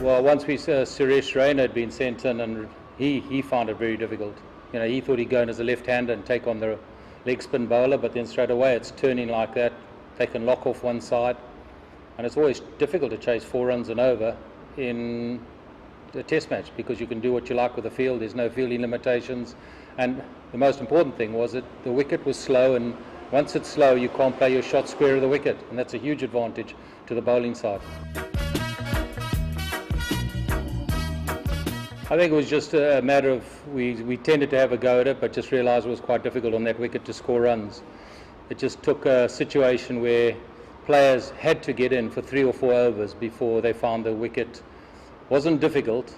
Well, once Suresh Raina had been sent in, and he found it very difficult. You know, he thought he'd go in as a left-hander and take on the leg spin bowler, but then straight away it's turning like that. They can lock off one side, and it's always difficult to chase 4 runs and over in a test match because you can do what you like with the field. There's no fielding limitations, and the most important thing was that the wicket was slow, and once it's slow you can't play your shot square of the wicket, and that's a huge advantage to the bowling side. I think it was just a matter of we tended to have a go at it, but just realised it was quite difficult on that wicket to score runs. It just took a situation where players had to get in for 3 or 4 overs before they found the wicket. Wasn't difficult,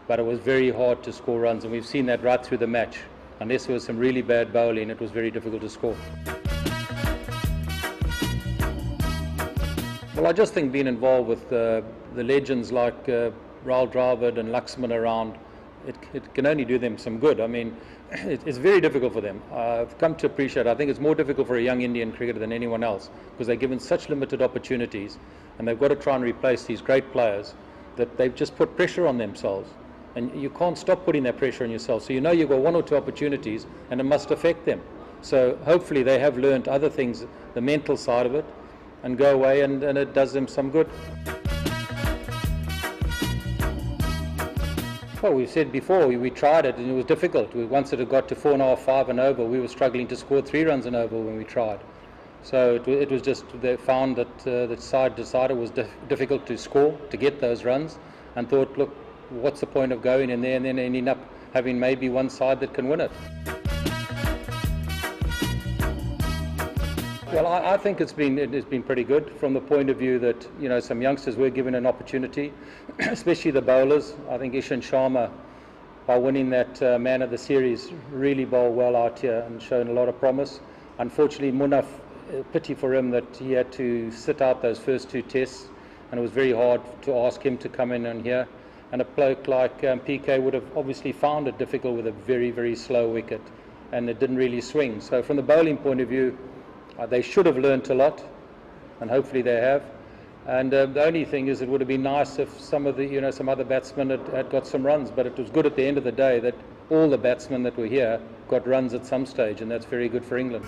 but it was very hard to score runs, and we've seen that right through the match. Unless there was some really bad bowling, it was very difficult to score. Well, I just think being involved with the legends like Rahul Dravid and Laxman around, it can only do them some good. I mean, it's very difficult for them. I've come to appreciate, I think it's more difficult for a young Indian cricketer than anyone else because they're given such limited opportunities, and they've got to try and replace these great players that they've just put pressure on themselves. And you can't stop putting that pressure on yourself. So you know you've got 1 or 2 opportunities and it must affect them. So hopefully they have learned other things, the mental side of it, and go away and it does them some good. Well, we've said before, we tried it and it was difficult. Once it had got to 4.5, 5 and over, we were struggling to score 3 runs and over when we tried. So it was just, they found that the side decided it was difficult to score, to get those runs, and thought, look, what's the point of going in there and then ending up having maybe one side that can win it? Well, I think it's been pretty good from the point of view that, you know, some youngsters were given an opportunity, especially the bowlers. I think Ishan Sharma, by winning that man of the series, really bowled well out here and shown a lot of promise. Unfortunately, Munaf, pity for him that he had to sit out those first 2 tests, and it was very hard to ask him to come in and here. And a bloke like PK would have obviously found it difficult with a very, very slow wicket, and it didn't really swing. So from the bowling point of view, they should have learnt a lot, and hopefully they have. And the only thing is, it would have been nice if some of the, you know, some other batsmen had got some runs. But it was good at the end of the day that all the batsmen that were here got runs at some stage, and that's very good for England.